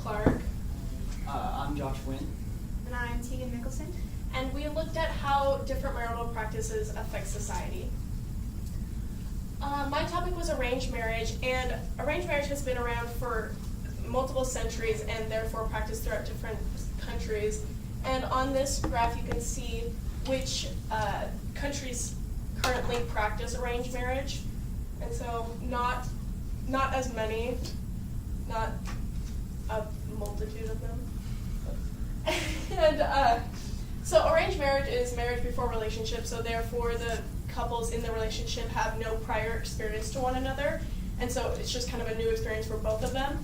Clark. I'm Josh Wynn. And I'm Tegan Mickelson. And we looked at how different marital practices affect society. My topic was arranged marriage, and arranged marriage has been around for multiple centuries and therefore practiced throughout different countries. And on this graph you can see which countries currently practice arranged marriage. And so not as many, not a multitude of them. And so arranged marriage is marriage before relationship, so therefore the couples in the relationship have no prior experience to one another, and so it's just kind of a new experience for both of them.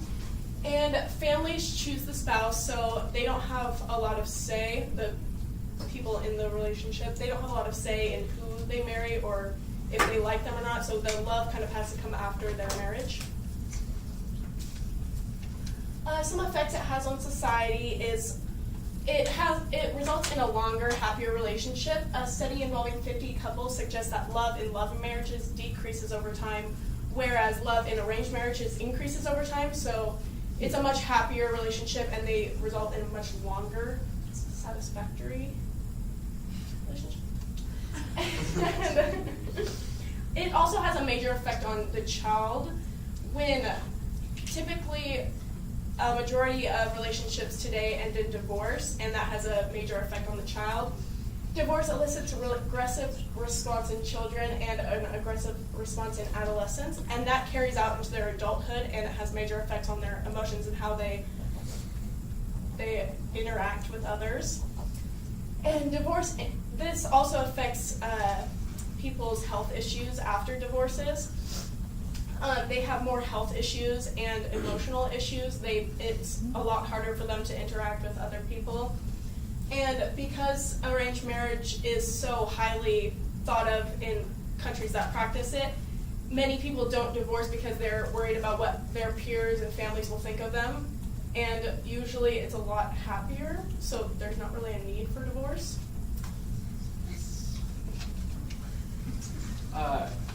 And families choose the spouse, so they don't have a lot of say, the people in the relationship, they don't have a lot of say in who they marry or if they like them or not, so the love kind of has to come after their marriage. Some effects it has on society is it results in a longer, happier relationship. A study involving 50 couples suggests that love in love marriages decreases over time, whereas love in arranged marriages increases over time. So it's a much happier relationship, and they result in a much longer, satisfactory relationship. And it also has a major effect on the child, when typically a majority of relationships today end in divorce, and that has a major effect on the child. Divorce elicits an aggressive response in children and an aggressive response in adolescents, and that carries out into their adulthood, and it has major effects on their emotions and how they interact with others. And divorce, this also affects people's health issues after divorces. They have more health issues and emotional issues. It's a lot harder for them to interact with other people. And because arranged marriage is so highly thought of in countries that practice it, many people don't divorce because they're worried about what their peers and families will think of them. And usually it's a lot happier, so there's not really a need for divorce.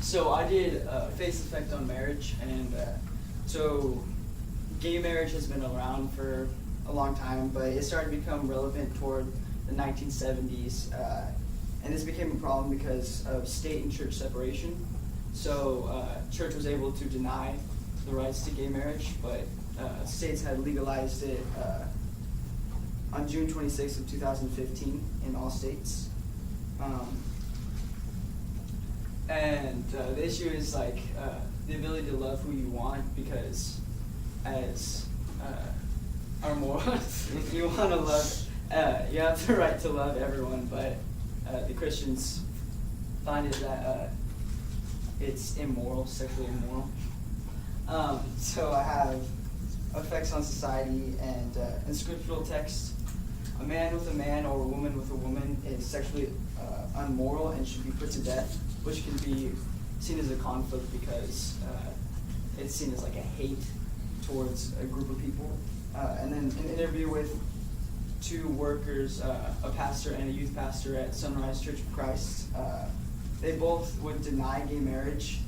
So I did Face Effect on Marriage, and so gay marriage has been around for a long time, but it started to become relevant toward the 1970s, and this became a problem because of state and church separation. So church was able to deny the rights to gay marriage, but states had legalized it on June 26th of 2015 in all states. And the issue is like the ability to love who you want, because as our morals, you want to love, you have the right to love everyone, but the Christians find it that it's immoral, sexually immoral. So I have effects on society, and in scriptural text, a man with a man or a woman with a woman is sexually unmoral and should be put to death, which can be seen as a conflict because it's seen as like a hate towards a group of people. And then an interview with two workers, a pastor and a youth pastor at Sunrise Church of Christ, they both would deny gay marriage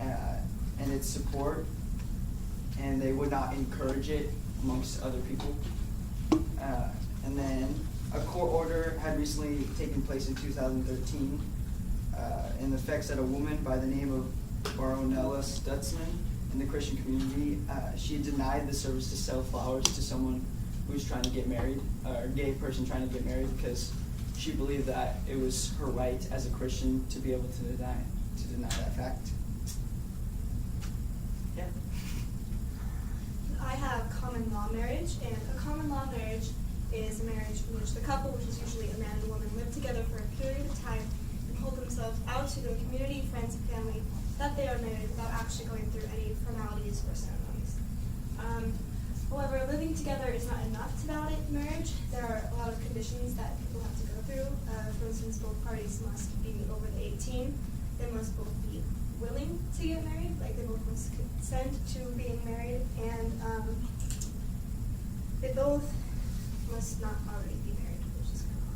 and its support, and they would not encourage it amongst other people. And then a court order had recently taken place in 2013 and affects that a woman by the name of Baronella Stutzman in the Christian community, she denied the service to sell flowers to someone who was trying to get married, or a gay person trying to get married, because she believed that it was her right as a Christian to be able to deny that fact. Yeah. I have common law marriage, and a common law marriage is a marriage in which the couple, which is usually a man and a woman, live together for a period of time and hold themselves out to their community, friends, and family that they are married without actually going through any formalities or ceremonies. However, living together is not enough to validate marriage. There are a lot of conditions that people have to go through. For instance, both parties must be over the 18. They must both be willing to get married, like they both must consent to being married, and they both must not already be married, which is kind of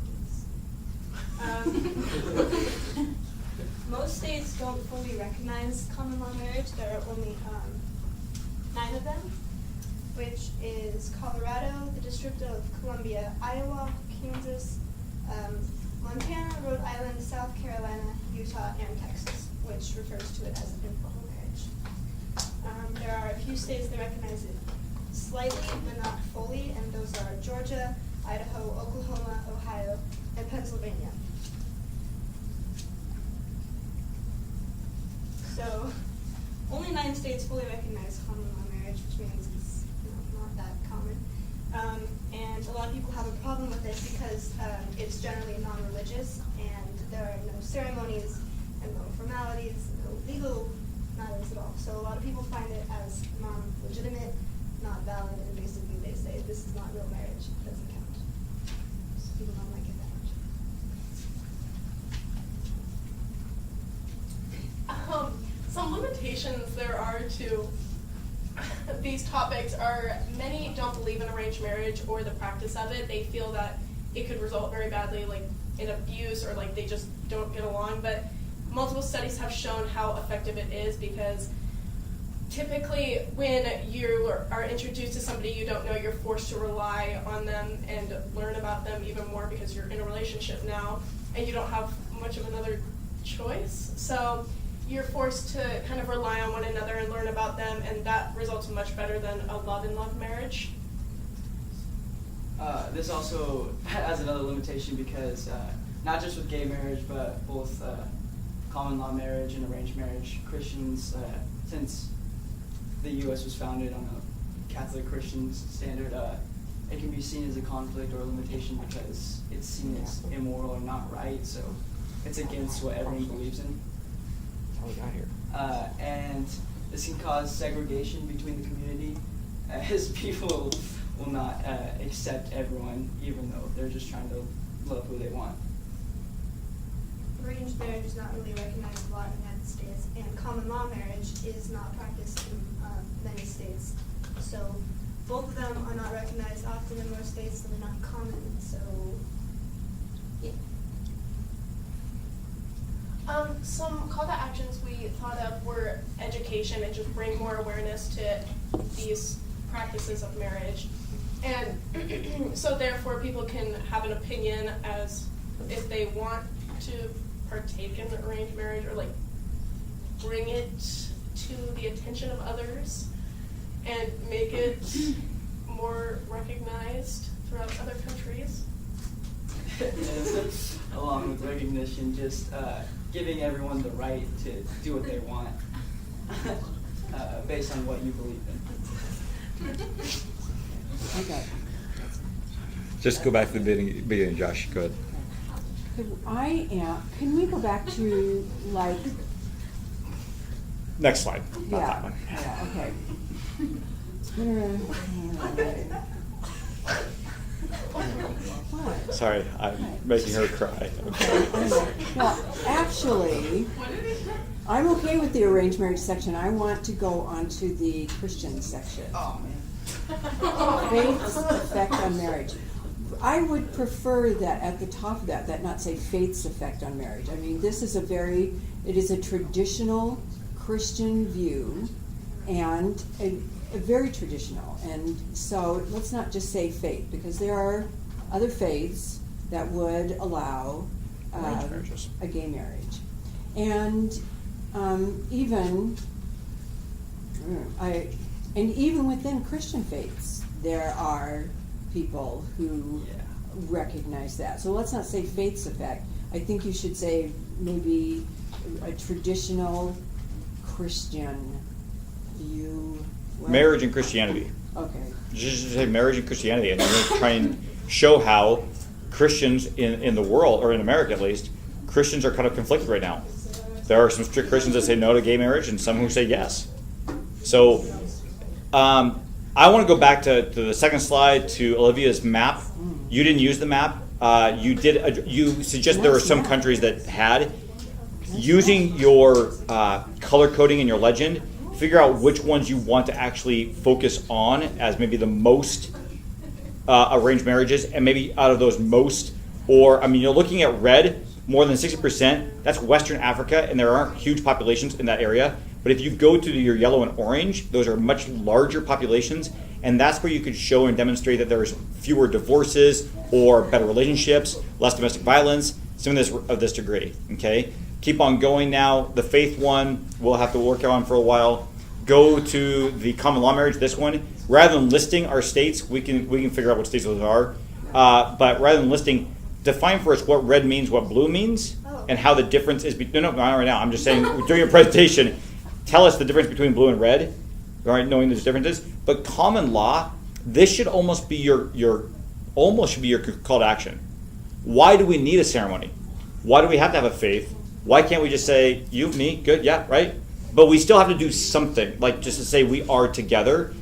obvious. Most states don't fully recognize common law marriage. There are only 9 of them. which is Colorado, the District of Columbia, Iowa, Kansas, Montana, Rhode Island, South Carolina, Utah, and Texas, which refers to it as an informal marriage. There are a few states that recognize it slightly, but not fully, and those are Georgia, Idaho, Oklahoma, Ohio, and Pennsylvania. So, only 9 states fully recognize common law marriage, which means it's not that common. And a lot of people have a problem with it because it's generally non-religious, and there are no ceremonies and no formalities, no legal matters at all. So a lot of people find it as non-legitimate, not valid, and basically they say this is not real marriage, it doesn't count. So people don't like it that much. Some limitations there are to these topics are many don't believe in arranged marriage or the practice of it. They feel that it could result very badly, like in abuse, or like they just don't get along. But multiple studies have shown how effective it is, because typically when you are introduced to somebody you don't know, you're forced to rely on them and learn about them even more because you're in a relationship now and you don't have much of another choice. So you're forced to kind of rely on one another and learn about them, and that results much better than a love-in-love marriage. This also has another limitation because not just with gay marriage, but both common law marriage and arranged marriage, Christians, since the U.S. was founded on a Catholic Christian standard, it can be seen as a conflict or a limitation because it's seen as immoral or not right, so it's against what everyone believes in. How we got here. And this can cause segregation between the community, as people will not accept everyone, even though they're just trying to love who they want. Arranged marriage is not really recognized a lot in the United States, and common law marriage is not practiced in many states. So both of them are not recognized often in most states, and they're not common, so yeah. Some call to actions we thought of were education and just bring more awareness to these practices of marriage. And so therefore people can have an opinion as if they want to partake in arranged marriage, or like bring it to the attention of others and make it more recognized throughout other countries. Along with recognition, just giving everyone the right to do what they want based on what you believe in. Okay. Just go back to the beginning, Josh. Go ahead. Can we go back to, like, Next slide. Not yeah, that one. yeah, okay. What? Sorry, I'm making her cry. Well, actually, I'm okay with the arranged marriage section. I want to go on to the Christian section. Oh man. Faith's effect on marriage. I would prefer that at the top of that not say faith's effect on marriage. I mean, this is it is a traditional Christian view, and a very traditional. And so let's not just say faith, because there are other faiths that would allow Arranged marriages. a gay marriage. And even within Christian faiths, there are people who recognize that. So let's not say faith's effect. I think you should say maybe a traditional Christian view. Well, Marriage and Christianity. Okay. Just say marriage and Christianity, and I'm going to try and show how Christians in the world, or in America at least, Christians are kind of conflicted right now. There are some strict Christians that say no to gay marriage, and some who say yes. So I want to go back to the second slide, to Olivia's map. You didn't use the map. You suggest there were some countries that had. Using your color coding in your legend, figure out which ones you want to actually focus on as maybe the most arranged marriages, and maybe out of those most, or, I mean, you're looking at red, more than 60%, that's Western Africa, and there aren't huge populations in that area. But if you go to your yellow and orange, those are much larger populations, And that's where you could show and demonstrate that there's fewer divorces or better relationships, less domestic violence, something of this degree. Okay? Keep on going now. The faith one we'll have to work on for a while. Go to the common law marriage, this one. Rather than listing our states, we can figure out what states those are. But rather than listing, define for us what red means, what blue means, and how the difference is. No, not right now. I'm just saying, during your presentation, tell us the difference between blue and red, all right, knowing those differences. But common law, this should almost be your call to action. Why do we need a ceremony? Why do we have to have a faith? Why can't we just say, you, me, good, yeah, right? But we still have to do something, like just to say we are together.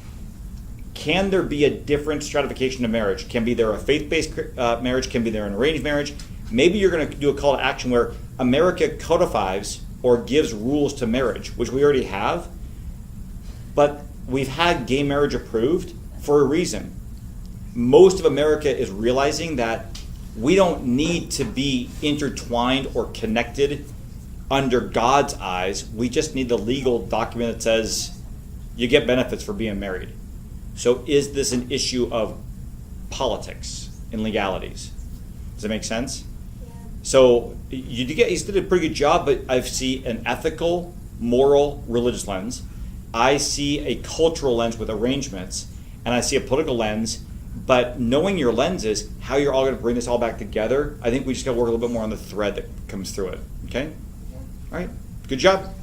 Can there be a different stratification of marriage? Can be there a faith-based marriage? Can be there an arranged marriage? Maybe you're going to do a call to action where America codifies or gives rules to marriage, which we already have. But we've had gay marriage approved for a reason. Most of America is realizing that we don't need to be intertwined or connected under God's eyes. We just need the legal document that says you get benefits for being married. So is this an issue of politics and legalities? Does that make sense? Yeah. So you did a pretty good job, but I see an ethical, moral, religious lens. I see a cultural lens with arrangements, and I see a political lens. But knowing your lenses, how you're all going to bring this all back together, I think we just got to work a little bit more on the thread that comes through it. Okay? All right. Good job.